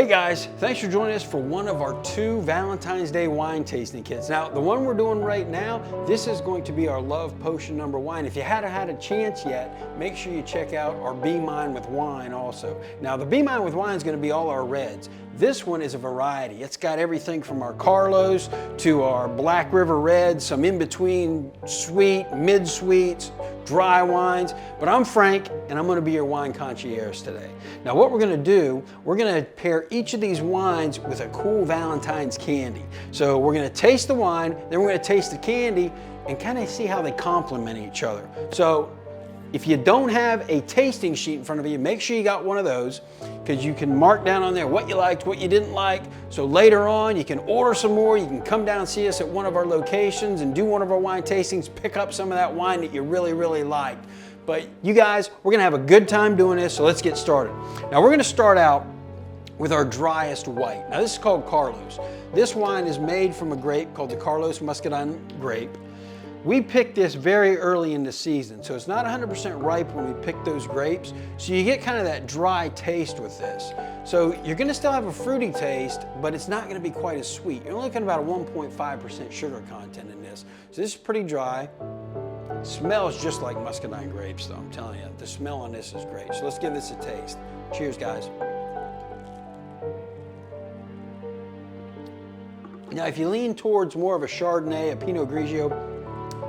Hey guys, thanks for joining us for one of our 2 Valentine's Day wine tasting kits. Now, the one we're doing right now, this is going to be our Love Potion number wine. If you hadn't had a chance yet, make sure you check out our Be Mine with Wine also. Now, the Be Mine with Wine is going to be all our reds. This one is a variety. It's got everything from our Carlos to our Black River Reds, some in-between sweet, mid-sweets, dry wines. But I'm Frank, and I'm going to be your wine concierge today. Now, what we're going to do, we're going to pair each of these wines with a cool Valentine's candy. So we're going to taste the wine, then we're going to taste the candy, and kind of see how they complement each other. So if you don't have a tasting sheet in front of you, make sure you got one of those, because you can mark down on there what you liked, what you didn't like. So later on, you can order some more. You can come down and see us at one of our locations and do one of our wine tastings, pick up some of that wine that you really, really liked. But you guys, we're gonna have a good time doing this, so let's get started. Now we're gonna start out with our driest white. Now this is called Carlos. This wine is made from a grape called the Carlos Muscadine grape. We picked this very early in the season, so it's not 100% ripe when we pick those grapes, so you get kind of that dry taste with this. So you're gonna still have a fruity taste, but it's not gonna be quite as sweet. You're only looking at about a 1.5% sugar content in this. So this is pretty dry. Smells just like muscadine grapes though, I'm telling you. The smell on this is great. So let's give this a taste. Cheers, guys. Now, if you lean towards more of a Chardonnay, a Pinot Grigio,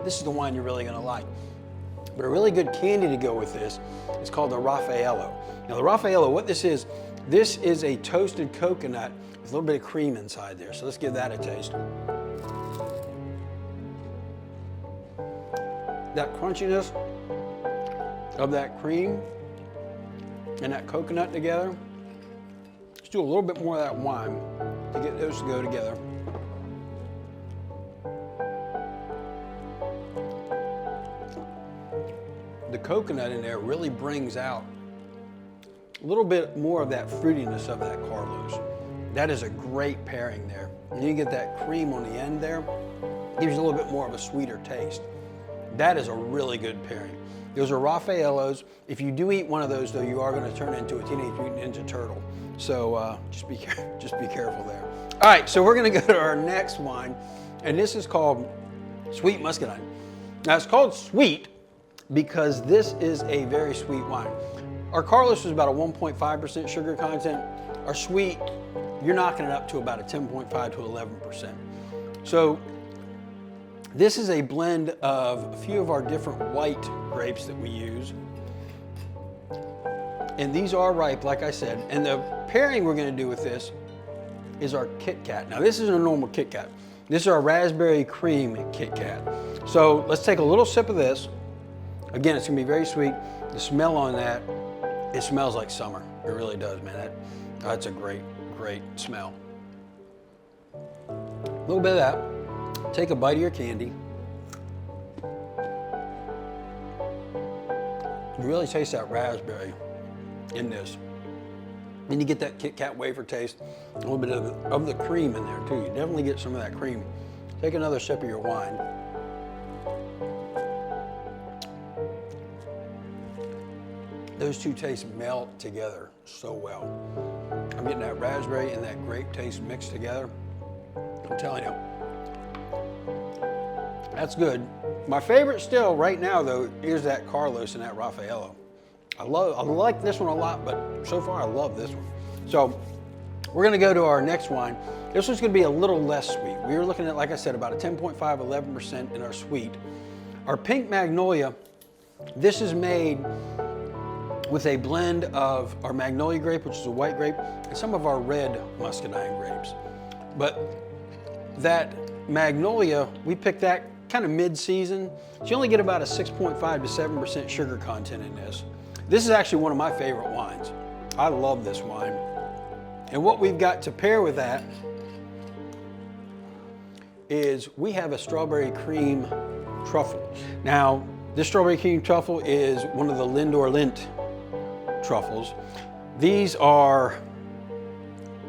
this is the wine you're really gonna like. But a really good candy to go with this is called the Raffaello. Now the Raffaello, what this is a toasted coconut with a little bit of cream inside there. So let's give that a taste. That crunchiness of that cream and that coconut together. Let's do a little bit more of that wine to get those to go together. The coconut in there really brings out a little bit more of that fruitiness of that Carlos. That is a great pairing there. And you get that cream on the end there, gives you a little bit more of a sweeter taste. That is a really good pairing. Those are Raffaellos. If you do eat one of those, though, you are going to turn into a Teenage Mutant Ninja Turtle. So just be careful there. All right, so we're going to go to our next wine, and this is called Sweet Muscadine. Now, it's called sweet because this is a very sweet wine. Our Carlos is about a 1.5% sugar content. Our sweet, you're knocking it up to about a 10.5 to 11%. So this is a blend of a few of our different white grapes that we use. And these are ripe, like I said. And the pairing we're gonna do with this is our Kit Kat. Now this isn't a normal Kit Kat. This is our raspberry cream Kit Kat. So let's take a little sip of this. Again, it's gonna be very sweet. The smell on that, it smells like summer. It really does, man. That's a great, great smell. A little bit of that. Take a bite of your candy. You really taste that raspberry in this. Then you get that Kit Kat wafer taste, a little bit of the cream in there too. You definitely get some of that cream. Take another sip of your wine. Those two tastes melt together so well. I'm getting that raspberry and that grape taste mixed together. I'm telling you. That's good. My favorite still right now though is that Carlos and that Raffaello. I like this one a lot, but so far I love this one. So we're gonna go to our next wine. This one's gonna be a little less sweet. We were looking at, like I said, about a 10.5, 11% in our sweet. Our pink Magnolia, this is made with a blend of our Magnolia grape, which is a white grape, and some of our red muscadine grapes. But that Magnolia, we picked that kind of mid-season. So you only get about a 6.5 to 7% sugar content in this. This is actually one of my favorite wines. I love this wine. And what we've got to pair with that is we have a strawberry cream truffle. Now, this strawberry cream truffle is one of the Lindt truffles. These are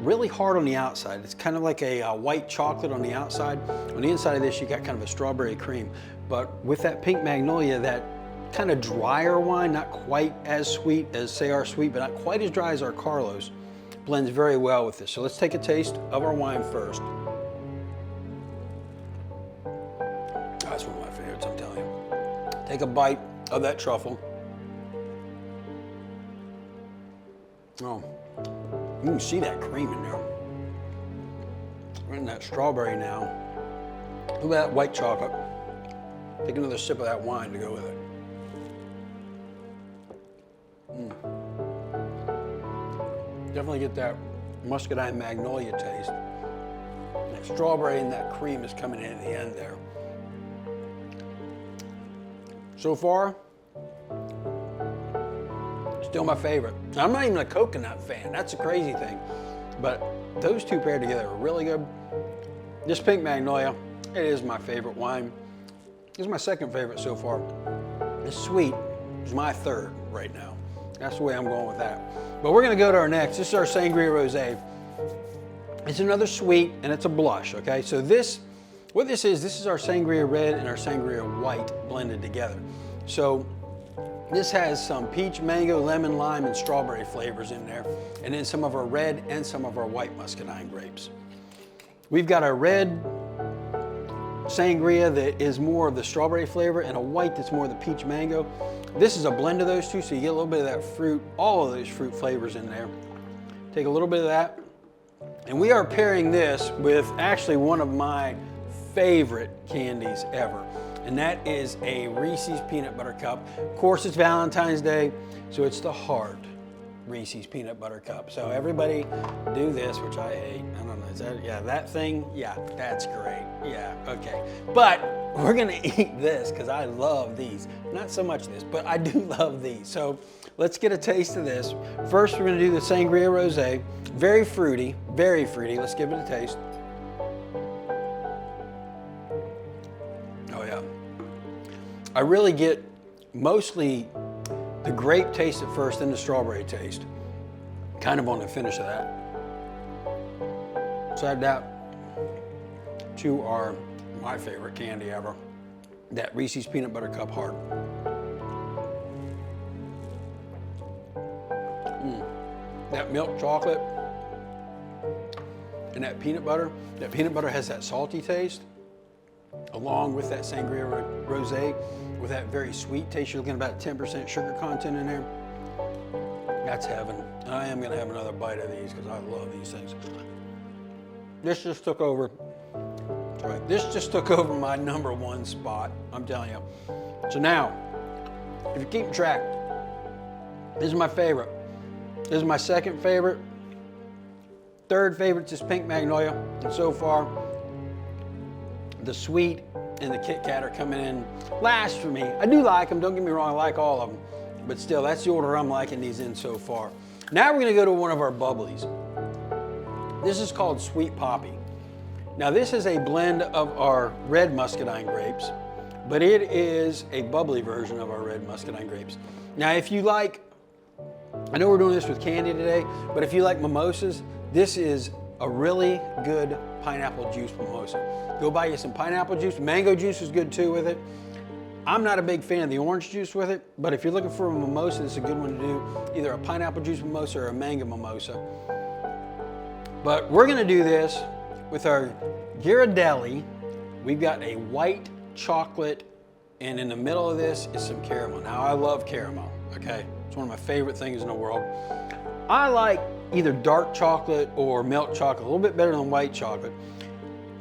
really hard on the outside. It's kind of like a white chocolate on the outside. On the inside of this, you got kind of a strawberry cream. But with that pink Magnolia, that kind of drier wine, not quite as sweet as, say, our sweet, but not quite as dry as our Carlos. blends very well with this. So let's take a taste of our wine first. That's one of my favorites, I'm telling you. Take a bite of that truffle. Oh, you can see that cream in there. We're in that strawberry now. Look at that white chocolate. Take another sip of that wine to go with it. Definitely get that muscadine magnolia taste. That strawberry and that cream is coming in at the end there. So far, still my favorite. I'm not even a coconut fan. That's a crazy thing. But those two paired together are really good. This pink magnolia, it is my favorite wine. This is my second favorite so far. This sweet is my third right now. That's the way I'm going with that. But we're gonna go to our next. This is our Sangria Rosé. It's another sweet and it's a blush, okay? So what this is our Sangria Red and our Sangria White blended together. So this has some peach, mango, lemon, lime, and strawberry flavors in there, and then some of our red and some of our white muscadine grapes. We've got a red sangria that is more of the strawberry flavor and a white that's more of the peach mango. This is a blend of those two, so you get a little bit of that fruit, all of those fruit flavors in there. Take a little bit of that, and we are pairing this with actually one of my favorite candies ever. And that is a Reese's Peanut Butter Cup. Of course, it's Valentine's Day, so it's the heart Reese's Peanut Butter Cup. So everybody do this, which I hate. I don't know, is that, yeah, that thing? Yeah, that's great. Yeah, okay. But we're gonna eat this because I love these. Not so much this, but I do love these. So let's get a taste of this. First, we're gonna do the Sangria Rosé. Very fruity, very fruity. Let's give it a taste. I really get mostly the grape taste at first and the strawberry taste, kind of on the finish of that. So add that to my favorite candy ever, that Reese's Peanut Butter Cup Heart. That milk chocolate and that peanut butter has that salty taste, along with that Sangria Rosé with that very sweet taste. You're looking at about 10% sugar content in there. That's heaven. I am gonna have another bite of these because I love these things. This just took over, this just took over my #1 spot, I'm telling you. So now, if you're keeping track, this is my favorite. This is my second favorite. Third favorite is pink magnolia, and so far, the sweet and the Kit Kat are coming in last for me. I do like them, don't get me wrong, I like all of them, but still, that's the order I'm liking these in so far. Now we're gonna go to one of our bubblies. This is called Sweet Poppy. Now this is a blend of our red muscadine grapes, but it is a bubbly version of our red muscadine grapes. Now if you like, I know we're doing this with candy today, but if you like mimosas, this is a really good pineapple juice mimosa. Go buy you some pineapple juice. Mango juice is good too with it. I'm not a big fan of the orange juice with it, but if you're looking for a mimosa, this is a good one to do. Either a pineapple juice mimosa or a mango mimosa. But we're gonna do this with our Ghirardelli. We've got a white chocolate, and in the middle of this is some caramel. Now I love caramel, okay? It's one of my favorite things in the world. I like either dark chocolate or milk chocolate, a little bit better than white chocolate.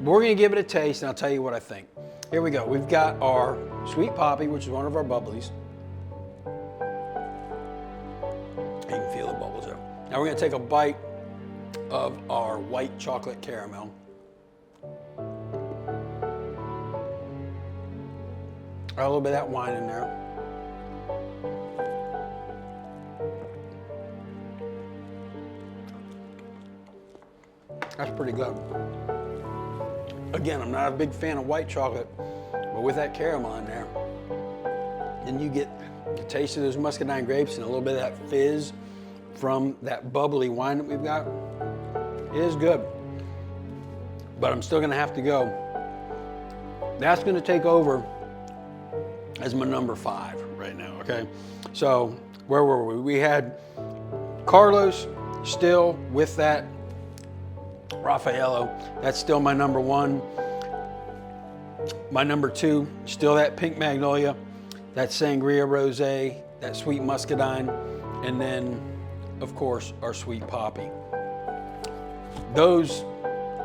We're gonna give it a taste and I'll tell you what I think. Here we go. We've got our Sweet Poppy, which is one of our bubblies. You can feel the bubbles there. Now we're gonna take a bite of our white chocolate caramel. Got a little bit of that wine in there. That's pretty good. Again, I'm not a big fan of white chocolate, but with that caramel in there, then you get the taste of those muscadine grapes and a little bit of that fizz from that bubbly wine that we've got. It is good, but I'm still gonna have to go. That's gonna take over as my #5 right now, okay? So where were we? We had Carlos still with that Raffaello. That's still my number one. My number two, still that pink Magnolia, that Sangria Rosé, that sweet muscadine, and then, of course, our sweet poppy. Those,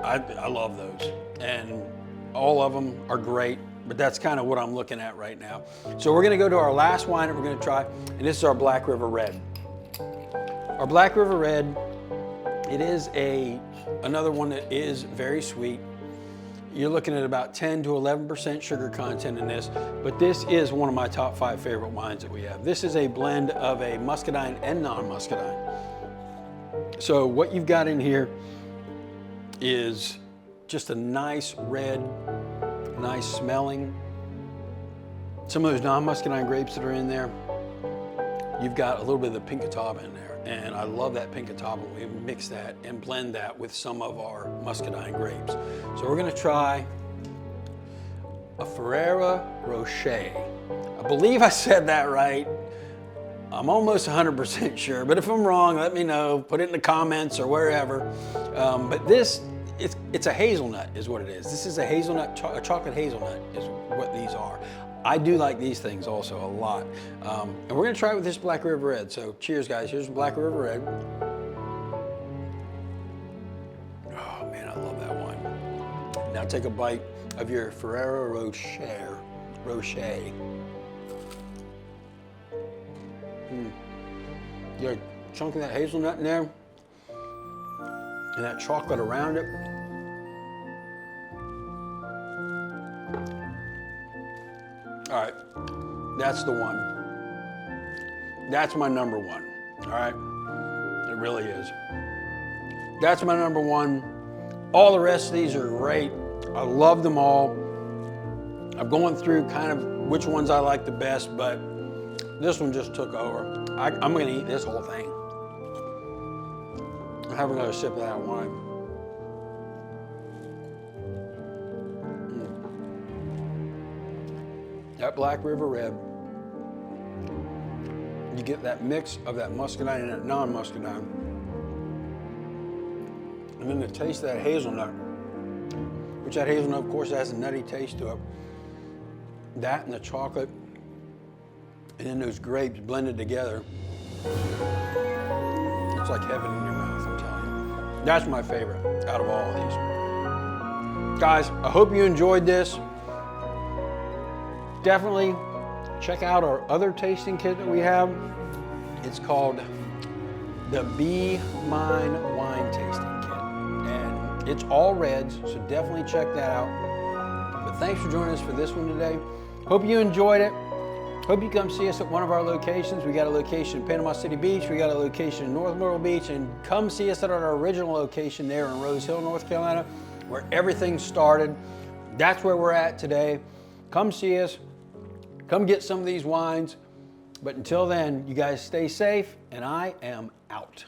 I love those, and all of them are great, but that's kind of what I'm looking at right now. So we're gonna go to our last wine that we're gonna try, and this is our Black River Red. Our Black River Red, it is another one that is very sweet. You're looking at about 10 to 11% sugar content in this, but this is one of my top 5 favorite wines that we have. This is a blend of a muscadine and non-muscadine. So what you've got in here is just a nice red, nice smelling. Some of those non-muscadine grapes that are in there, you've got a little bit of the pink Catawba in there. And I love that pink Catawba. We mix that and blend that with some of our muscadine grapes. So we're gonna try a Sangria Rosé. I believe I said that right. I'm almost 100% sure, but if I'm wrong, let me know. Put it in the comments or wherever. But this, it's a hazelnut is what it is. This is a hazelnut, a chocolate hazelnut is what these are. I do like these things also a lot. And we're gonna try it with this Black River Red. So cheers, guys. Here's the Black River Red. Oh man, I love that wine. Now take a bite of your Sangria Rosé. You got a chunk of that hazelnut in there, and that chocolate around it. All right, that's the one. That's my number one, all right? It really is. That's my number one. All the rest of these are great. I love them all. I'm going through kind of which ones I like the best, but this one just took over. I'm gonna eat this whole thing. I'll have another sip of that wine. That Black River Red, you get that mix of that muscadine and that non-muscadine. And then the taste of that hazelnut, which that hazelnut, of course, has a nutty taste to it. That and the chocolate, and then those grapes blended together. It's like heaven in your mouth, I'm telling you. That's my favorite out of all of these. Guys, I hope you enjoyed this. Definitely check out our other tasting kit that we have. It's called the Be Mine Wine Tasting Kit. And it's all reds, so definitely check that out. But thanks for joining us for this one today. Hope you enjoyed it. Hope you come see us at one of our locations. We got a location in Panama City Beach. We got a location in North Myrtle Beach. And come see us at our original location there in Rose Hill, North Carolina, where everything started. That's where we're at today. Come see us. Come get some of these wines. But until then, you guys stay safe, and I am out.